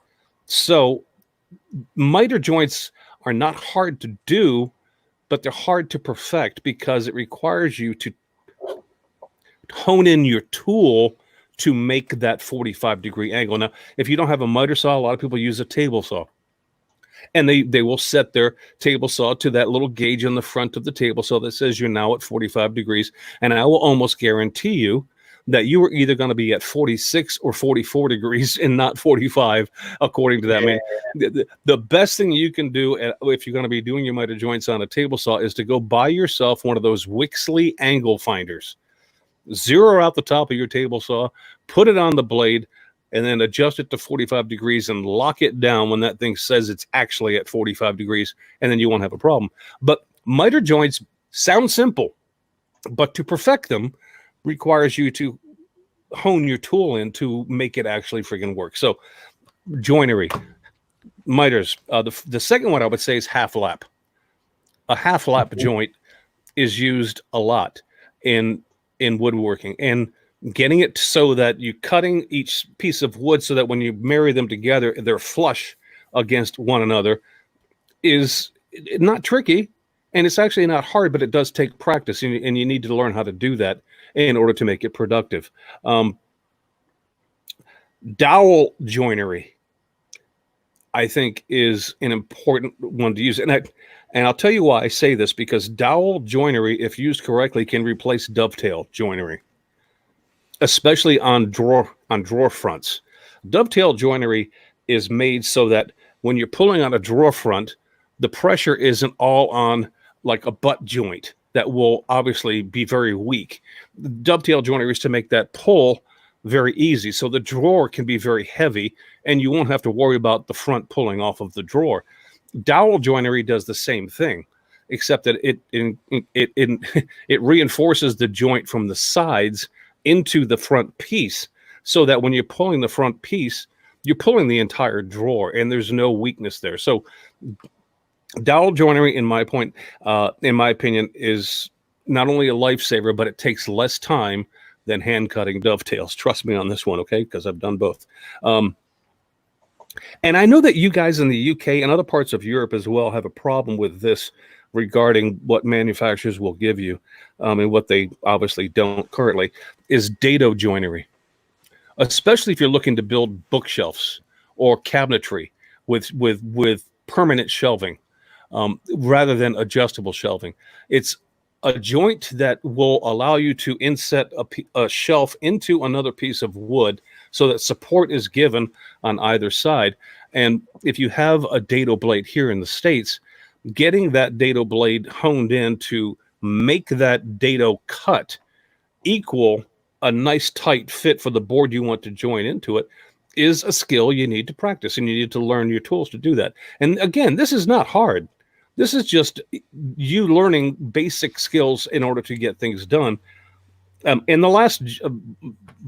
So miter joints are not hard to do, but they're hard to perfect because it requires you to hone in your tool to make that 45-degree angle. Now, if you don't have a miter saw, a lot of people use a table saw. And they will set their table saw to that little gauge on the front of the table saw that says you're now at 45 degrees. And I will almost guarantee you that you are either going to be at 46 or 44 degrees and not 45, according to that man. The best thing you can do if you're going to be doing your miter joints on a table saw is to go buy yourself one of those Wixley angle finders. Zero out the top of your table saw, put it on the blade, and then adjust it to 45 degrees and lock it down when that thing says it's actually at 45 degrees, and then you won't have a problem. But miter joints sound simple, but to perfect them requires you to hone your tool in to make it actually friggin' work. So joinery, miters. The second one I would say is half lap. A half lap joint is used a lot in woodworking, and getting it so that you're cutting each piece of wood so that when you marry them together, they're flush against one another is not tricky. And it's actually not hard, but it does take practice, and you need to learn how to do that in order to make it productive. Dowel joinery, I think, is an important one to use. And I'll tell you why I say this, because dowel joinery, if used correctly, can replace dovetail joinery, especially on drawer fronts. Dovetail joinery is made so that when you're pulling on a drawer front, the pressure isn't all on like a butt joint that will obviously be very weak. Dovetail joinery is to make that pull very easy, so the drawer can be very heavy and you won't have to worry about the front pulling off of the drawer. Dowel joinery does the same thing, except that it reinforces the joint from the sides into the front piece, so that when you're pulling the front piece, you're pulling the entire drawer and there's no weakness there. So dowel joinery, in my opinion, is not only a lifesaver, but it takes less time than hand cutting dovetails. Trust me on this one, okay? Because I've done both. And I know that you guys in the UK and other parts of Europe as well have a problem with this regarding what manufacturers will give you, and what they obviously don't currently, is dado joinery. Especially if you're looking to build bookshelves or cabinetry with permanent shelving, rather than adjustable shelving. It's a joint that will allow you to inset a shelf into another piece of wood so that support is given on either side. And if you have a dado blade here in the States, getting that dado blade honed in to make that dado cut equal a nice tight fit for the board you want to join into it is a skill you need to practice, and you need to learn your tools to do that. And again, this is not hard. This is just you learning basic skills in order to get things done. And the last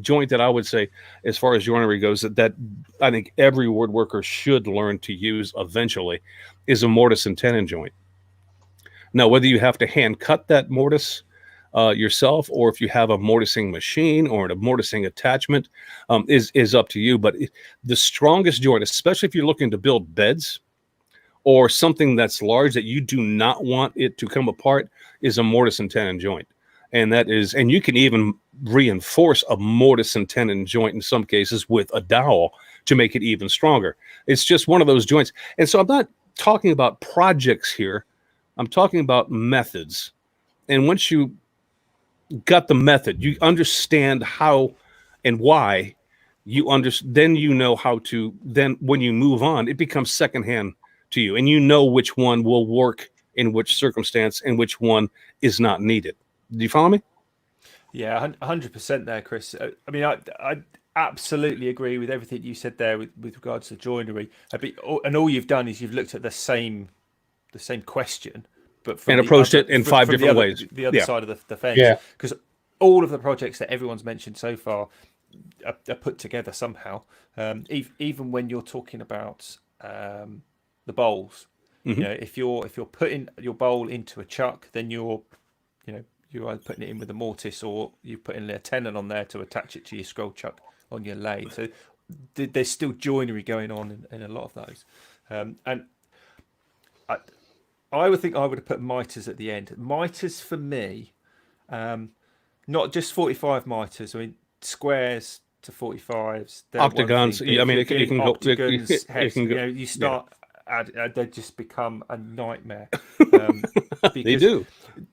joint that I would say, as far as joinery goes, that I think every woodworker should learn to use eventually, is a mortise and tenon joint. Now, whether you have to hand cut that mortise yourself, or if you have a mortising machine or a mortising attachment, is up to you. But the strongest joint, especially if you're looking to build beds or something that's large that you do not want it to come apart, is a mortise and tenon joint. And you can even reinforce a mortise and tenon joint in some cases with a dowel to make it even stronger. It's just one of those joints. And so I'm not talking about projects here. I'm talking about methods. And once you got the method, you understand how and why, then you know how to, then when you move on, it becomes secondhand to you, and you know which one will work in which circumstance and which one is not needed. Do you follow me? Yeah, 100% there, Chris. I mean, I absolutely agree with everything you said there with regards to joinery. And all you've done is you've looked at the same question, but from And the approached other it in five different ways. the other Yeah. side of the fence. Yeah. Because all of the projects that everyone's mentioned so far are put together somehow. Even when you're talking about the bowls, Mm-hmm. you know, if you're putting your bowl into a chuck, then you're either putting it in with a mortise or you're putting a tenon on there to attach it to your scroll chuck on your lathe. So there's still joinery going on in a lot of those. And I would think I would have put miters at the end. Miters for me, not just 45 miters. I mean, squares to 45s. Octagons. I mean, it can go. Octagons, It hex, can go. you start. They just become a nightmare. They do.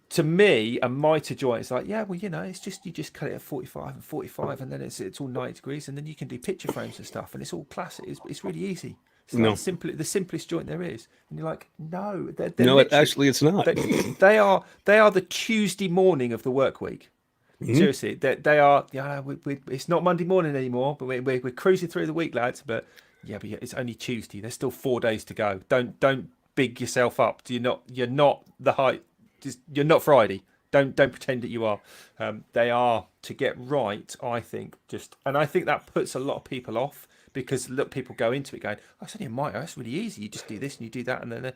To me, a mitre joint is like, well, it's just you just cut it at 45 and 45, and then it's all 90 degrees, and then you can do picture frames and stuff, and it's all classic. It's really easy. It's like the simplest joint there is, and you're like, no, they're No, actually, it's not. They are the Tuesday morning of the work week. Mm-hmm. Seriously, they are. Yeah, it's not Monday morning anymore, but we're cruising through the week, lads. But it's only Tuesday. There's still 4 days to go. Don't big yourself up. You're not the height. You're not Friday. Don't pretend that you are. They are to get right. I think and I think that puts a lot of people off because people go into it going, "Oh, it's only a miter. That's really easy. You just do this and you do that, and then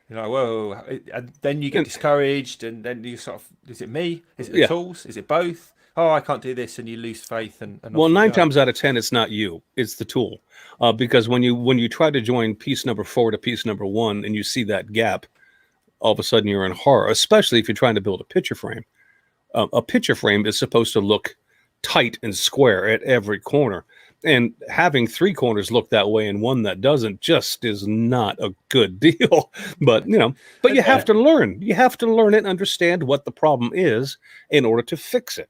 you're like, whoa," and then you get discouraged, and then you sort of, is it me? Is it the tools? Is it both? Oh, I can't do this, and you lose faith. And well, 9 times out of 10, it's not you; it's the tool, because when you try to join piece number 4 to piece number 1, and you see that gap, all of a sudden you're in horror. Especially if you're trying to build a picture frame. A picture frame is supposed to look tight and square at every corner, and having 3 corners look that way and 1 that doesn't just is not a good deal. But you have to learn. You have to learn it and understand what the problem is in order to fix it.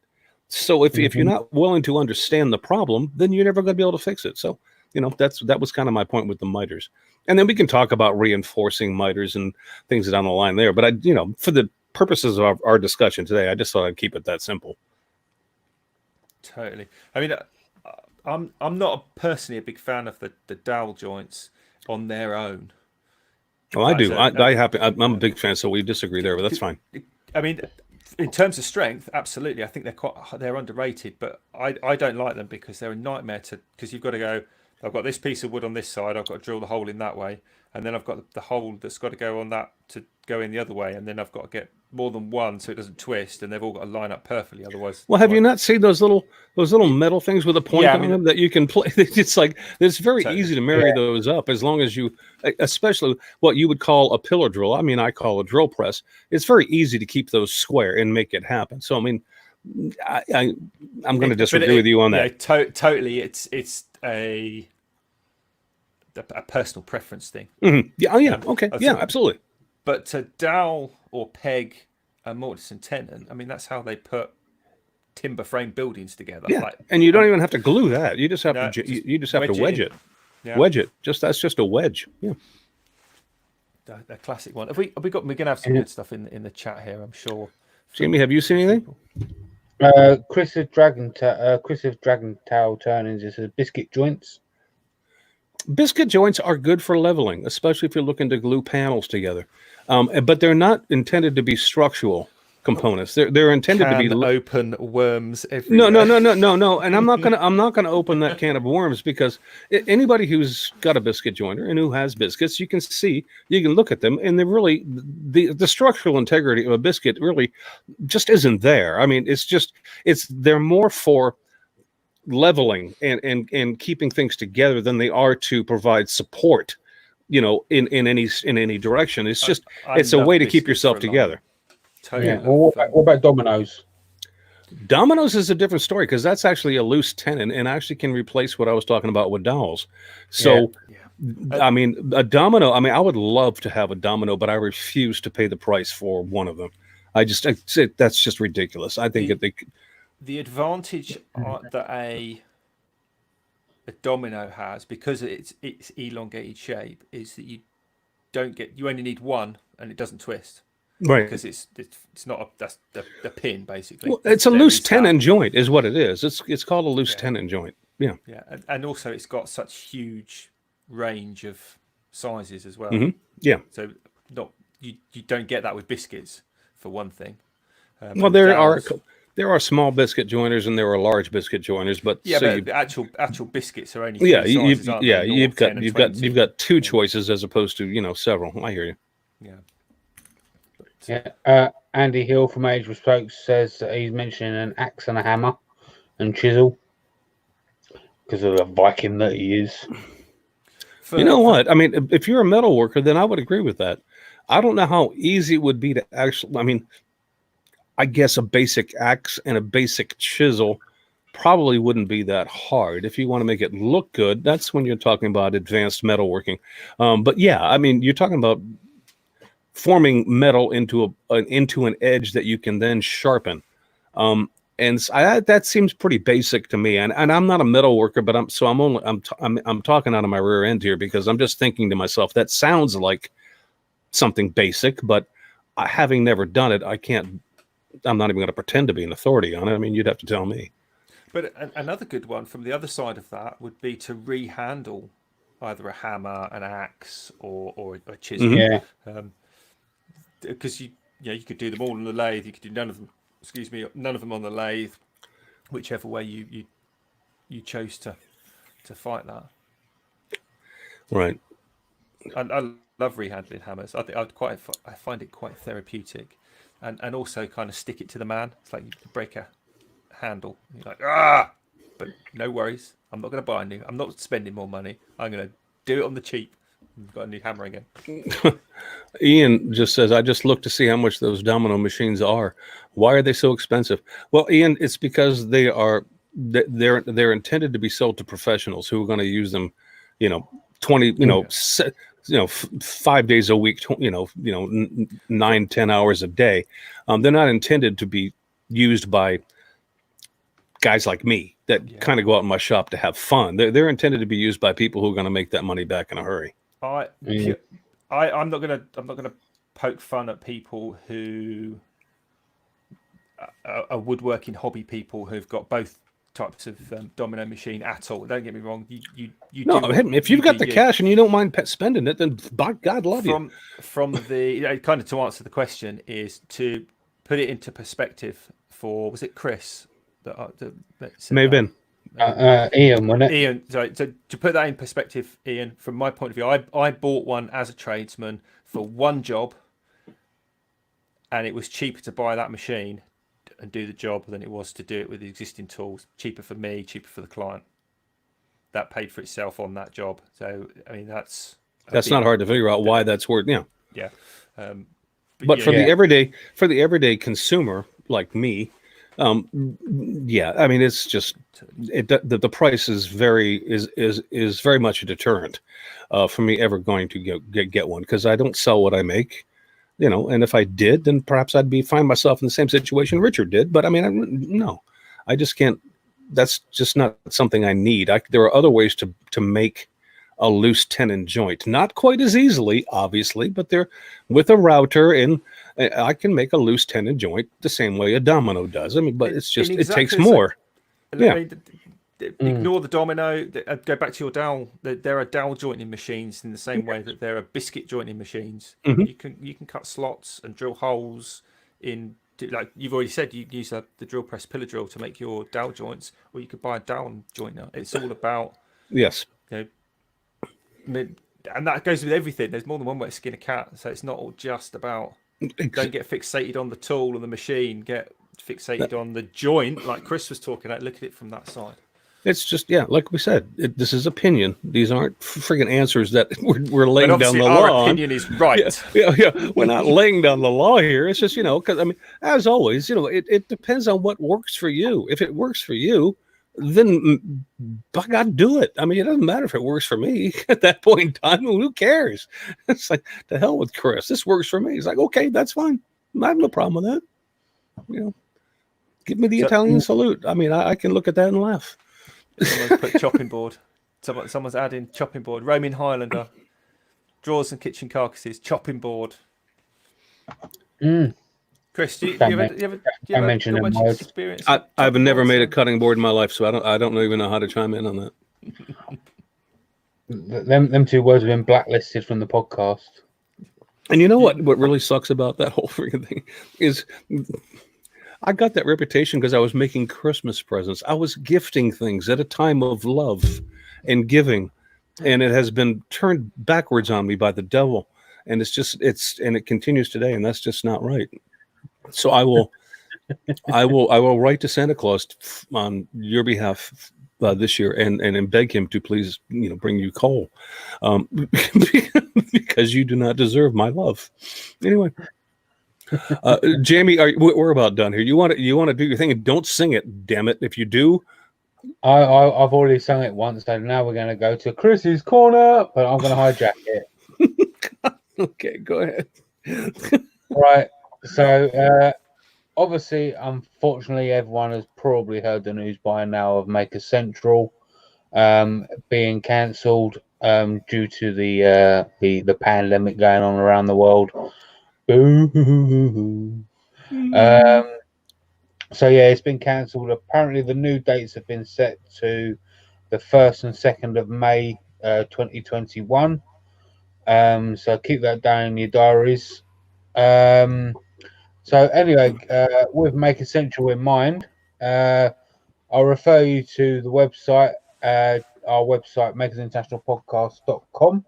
So if you're not willing to understand the problem, then you're never going to be able to fix it. So, that was kind of my point with the miters. And then we can talk about reinforcing miters and things down the line there. But for the purposes of our discussion today, I just thought I'd keep it that simple. Totally. I mean, I'm not personally a big fan of the dowel joints on their own. Well, I do. I'm a big fan, so we disagree there, but that's fine. I mean, in terms of strength, absolutely. I think they're underrated, but I don't like them because they're a nightmare because you've got to go, I've got this piece of wood on this side, I've got to drill the hole in that way, and then I've got the hole that's got to go on that to go in the other way, and then I've got to get more than one so it doesn't twist, and they've all got to line up perfectly. Otherwise, well, have you not seen those little metal things with a point on them that you can play? It's like it's very easy to marry those up as long as you, especially what you would call a pillar drill. I mean, I call a drill press. It's very easy to keep those square and make it happen. So I mean, I'm going to disagree with you on that. Totally, it's a personal preference thing. Mm-hmm. Yeah. Oh, yeah. Okay. Yeah. Absolutely. But to dowel or peg a mortise and tenon, I mean, that's how they put timber frame buildings together. Yeah. And you don't even have to glue that. You just have to. You just have to wedge it. Yeah. Wedge it. That's just a wedge. Yeah. The classic one. We're going to have some good stuff in the chat here, I'm sure. Jamie, have you seen anything? Chris of Dragon Tail Turnings is biscuit joints. Biscuit joints are good for leveling, especially if you're looking to glue panels together. But they're not intended to be structural components. They're intended to be open worms everywhere. No. And I'm not gonna open that can of worms because anybody who's got a biscuit joiner and who has biscuits, you can look at them, and they're really the structural integrity of a biscuit really just isn't there. I mean, they're more for leveling and keeping things together than they are to provide support, in any direction. It's just it's a way to keep yourself together. Totally. Yeah. Well, what about dominoes? Dominoes is a different story because that's actually a loose tenon and actually can replace what I was talking about with dowels. So I mean, a domino, I would love to have a domino, but I refuse to pay the price for one of them. That's just ridiculous. I think the advantage that a domino has, because its elongated shape, is that you only need one and it doesn't twist. Right. because it's not that's the pin basically. Well, it's a There loose is that. tenon joint, is what it is. It's called a loose tenon joint. Yeah. Yeah, and also it's got such huge range of sizes as well. Mhm. Yeah. So you don't get that with biscuits for one thing. Well, and there are small biscuit joiners and there are large biscuit joiners, but yeah, so but the actual biscuits are only three yeah, sizes, aren't they? 0, 10, and 20. you've got two choices as opposed to several. I hear you. Yeah. Yeah. Andy Hill from Age of Spokes says that he's mentioning an axe and a hammer and chisel because of the Viking that he is. You know what? I mean, if you're a metal worker, then I would agree with that. I don't know how easy it would be to actually. I mean, I guess a basic axe and a basic chisel probably wouldn't be that hard. If you want to make it look good, that's when you're talking about advanced metalworking. But yeah, I mean, you're talking about forming metal into an edge that you can then sharpen. That seems pretty basic to me. And I'm not a metal worker, but I'm talking out of my rear end here because I'm just thinking to myself, that sounds like something basic, but having never done it, I'm not even going to pretend to be an authority on it. I mean, you'd have to tell me. But another good one from the other side of that would be to rehandle either a hammer, an axe, or a chisel. Mm-hmm. Yeah. Because you could do them all on the lathe. You could do none of them on the lathe, whichever way you chose to fight that. Right. I love rehandling hammers. I find it quite therapeutic, and also kind of stick it to the man. It's like you break a handle, you're like but no worries. I'm not going to buy a new. I'm not spending more money. I'm going to do it on the cheap. I've got a new hammer again. Ian just says, I just looked to see how much those domino machines are. Why are they so expensive? Well, Ian, it's because they're intended to be sold to professionals who are going to use them, 5 days a week, 9-10 hours a day. They're not intended to be used by guys like me that kind of go out in my shop to have fun. They're intended to be used by people who are going to make that money back in a hurry. I'm not gonna poke fun at people who are woodworking hobby people who've got both types of domino machine at all. Don't get me wrong. You no, if you've got the cash and you don't mind spending it, then by God love you. From the kind of to answer the question is to put it into perspective for, was it Chris that may have been Ian, wasn't it? Ian, sorry. So to put that in perspective, Ian, from my point of view, I bought one as a tradesman for one job, and it was cheaper to buy that machine and do the job than it was to do it with the existing tools. Cheaper for me, cheaper for the client. That paid for itself on that job. So I mean, that's not hard to figure out why that's worth. Yeah. But for the everyday consumer like me. I mean, it's just the price is very much a deterrent for me ever going to get one, because I don't sell what I make, and if I did, then perhaps I'd find myself in the same situation Richard did. But I mean, no, I just can't. That's just not something I need. There are other ways to make a loose tenon joint, not quite as easily, obviously, but they're with a router, and I can make a loose tenon joint the same way a domino does. I mean, but it's just it takes more. Ignore the domino. Go back to your dowel. There are dowel jointing machines in the same way that there are biscuit jointing machines. Mm-hmm. You can cut slots and drill holes in. Like you've already said, you use the drill press pillar drill to make your dowel joints, or you could buy a dowel joiner. It's all about yes. And that goes with everything. There's more than one way to skin a cat, so it's not all just about. Don't get fixated on the tool or the machine. Get fixated on the joint, like Chris was talking about. Look at it from that side. It's just, like we said, this is opinion. These aren't friggin' answers that we're laying down the law. Our opinion is right. Yeah. We're not laying down the law here. It's just, because I mean, as always, it depends on what works for you. If it works for you, then by God, do it. I mean, it doesn't matter if it works for me at that point in time. I mean, who cares? It's like, the hell with Chris. This works for me. He's like, okay, that's fine. I have no problem with that. Give me the Italian salute. I mean, I can look at that and laugh. Someone's put chopping board. Someone's adding chopping board. Roaming Highlander. Drawers and kitchen carcasses. Chopping board. Chris, do you Don't ever I mention got them much words. experience? I've with never boards, made a or- cutting board in my life, so I don't even know how to chime in on that. Them two words have been blacklisted from the podcast. And you know what really sucks about that whole freaking thing is I got that reputation because I was making Christmas presents. I was gifting things at a time of love and giving, and it has been turned backwards on me by the devil. And and it continues today, and that's just not right. So I will write to Santa Claus on your behalf this year and beg him to please, bring you coal, because you do not deserve my love. Anyway. Jamie, we're about done here. You want to do your thing and don't sing it, damn it. If you do, I've already sung it once, so now we're going to go to Chris's corner, but I'm going to hijack it. Okay, go ahead. Right. So, obviously, unfortunately, everyone has probably heard the news by now of Maker Central being cancelled due to the pandemic going on around the world. Boo. So yeah, it's been cancelled. Apparently, the new dates have been set to the 1st and 2nd of May, 2021. So keep that down in your diaries. So anyway, with Maker Central in mind, I'll refer you to the website, our website, makersinternationalpodcast.com.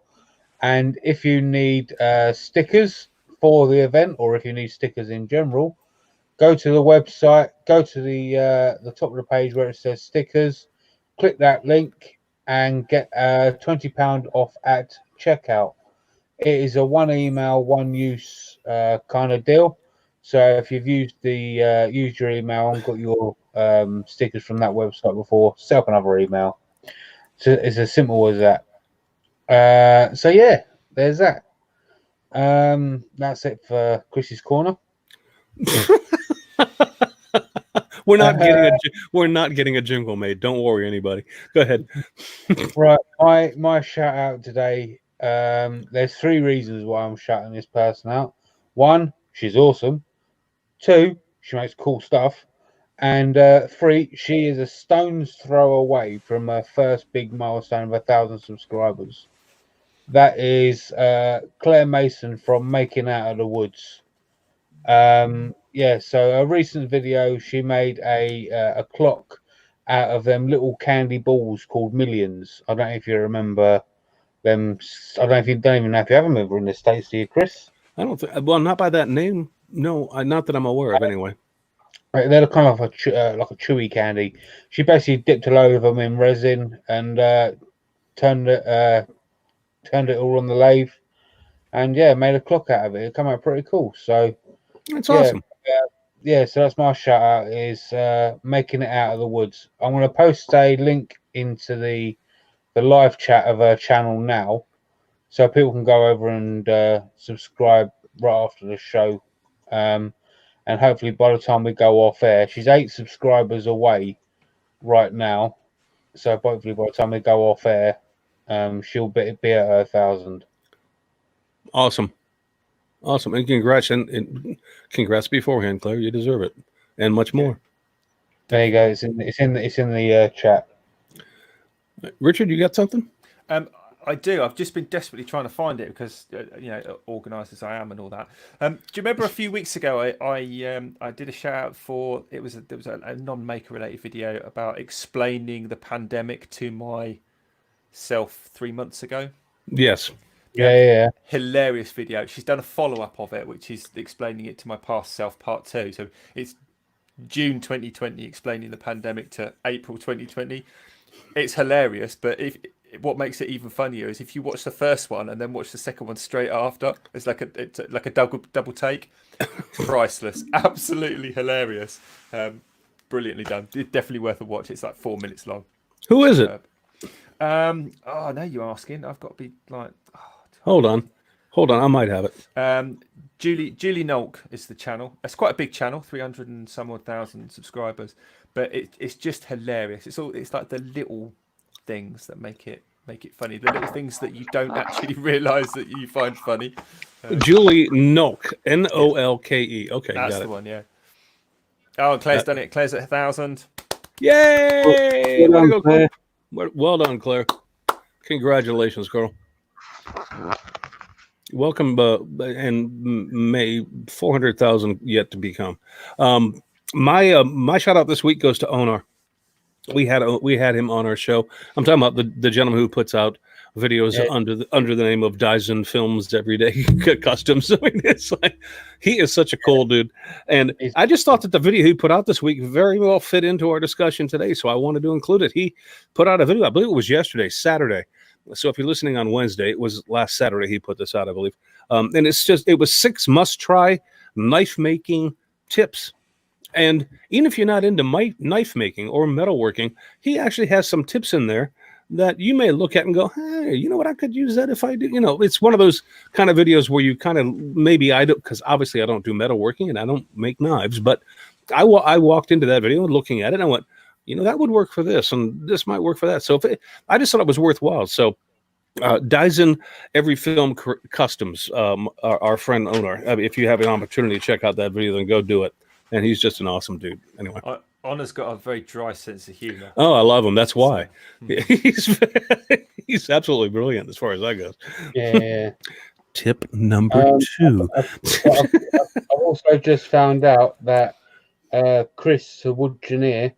And if you need stickers for the event, or if you need stickers in general, go to the website, go to the top of the page where it says stickers, click that link, and get £20 off at checkout. It is a one email, one use kind of deal. So if you've used used your email and got your stickers from that website before, set up another email. So it's as simple as that. So yeah, there's that. That's it for Chris's corner. We're not getting a jingle made. Don't worry, anybody. Go ahead. Right, my shout out today. There's 3 reasons why I'm shouting this person out. 1, she's awesome. 2, she makes cool stuff. And 3, she is a stone's throw away from her first big milestone of 1,000 subscribers. That is Claire Mason from Making Out of the Woods. So a recent video, she made a clock out of them little candy balls called Millions. I don't know if you remember them. I don't know if you don't even know if you have them over in the States, do you, Chris? I don't think. Well, not by that name. No, not that I'm aware of. Anyway, they're kind of like a chewy candy. She basically dipped a load of them in resin and turned it all on the lathe, and made a clock out of it. It came out pretty cool. So that's awesome. So that's my shout out, is Making It Out of the Woods. I'm going to post a link into the live chat of her channel now, so people can go over and subscribe right after the show. And hopefully by the time we go off air, she's 8 subscribers away right now. So hopefully by the time we go off air, she'll be at her 1,000. Awesome. And congrats beforehand, Claire. You deserve it, and much more. There you go. It's in the chat. Richard, you got something? I do. I've just been desperately trying to find it because organised as I am and all that. Do you remember a few weeks ago I did a shout out for there was a non-maker related video about explaining the pandemic to myself 3 months ago? Yes. Yeah. Hilarious video. She's done a follow-up of it, which is explaining it to my past self, part 2. So it's June 2020 explaining the pandemic to April 2020. It's hilarious, but what makes it even funnier is if you watch the first one and then watch the second one straight after. It's like a double take. Priceless. Absolutely hilarious. Brilliantly done. It's definitely worth a watch. It's like 4 minutes long. Who is it? Oh, now you're asking. I've got to be like... Hold on. I might have it. Julie Nolk is the channel. It's quite a big channel, 300 and some odd thousand subscribers. But it's just hilarious. It's like the little things that make it make it funny. The little things that you don't actually realise that you find funny. Julie Nolke, Nolke. Okay, That's got the it. one, yeah. Oh, and Claire's done it. Claire's at 1,000. Yay! Well Way to done, go, Claire. Claire. Well done, Claire. Congratulations, girl. Welcome, and may 400,000 yet to become. My shout out this week goes to Onar. We had him on our show. I'm talking about the gentleman who puts out videos under the name of Dyson Films Everyday Customs. I mean, it's like he is such a cool dude, and I just thought that the video he put out this week very well fit into our discussion today, so I wanted to include it. He put out a video, I believe it was yesterday, Saturday. So if you're listening on Wednesday, it was last Saturday he put this out, I believe, and it was 6 must-try knife making tips. And even if you're not into knife making or metalworking, he actually has some tips in there that you may look at and go, hey, you know what? I could use that if I do. You know, it's one of those kind of videos where you kind of maybe I don't, because obviously I don't do metalworking and I don't make knives, but I walked into that video looking at it and I went, you know, that would work for this and this might work for that. So I just thought it was worthwhile. So Dyson Every Film Customs, our friend Onar, if you have an opportunity to check out that video, then go do it. And he's just an awesome dude. Anyway, Honor's got a very dry sense of humor. Oh, I love him. That's why he's absolutely brilliant as far as that goes. Yeah. Tip number 2. I've also just found out that Chris, the Woodgeneer,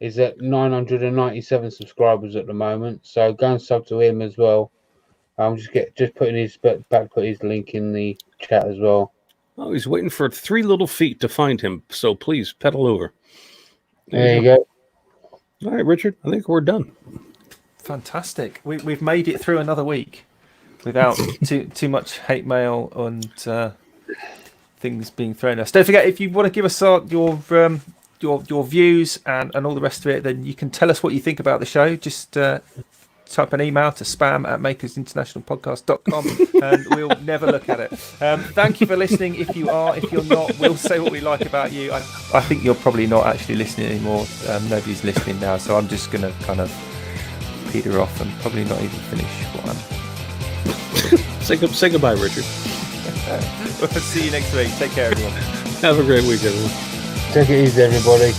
is at 997 subscribers at the moment. So go and sub to him as well. Just putting put his link in the chat as well. Oh, he's waiting for 3 little feet to find him. So please pedal over. There you go. All right, Richard. I think we're done. Fantastic. We've made it through another week without too much hate mail and things being thrown at us. Don't forget, if you want to give us your views and all the rest of it, then you can tell us what you think about the show. Just type an email to spam@makersinternationalpodcast.com and we'll never look at it. Thank you for listening. If you're not, we'll say what we like about you. I think you're probably not actually listening anymore. Nobody's listening now, so I'm just going to kind of peter off and probably not even finish what I'm... Say goodbye, Richard. We'll see you next week. Take care, everyone. Have a great week, everyone. Take it easy, everybody.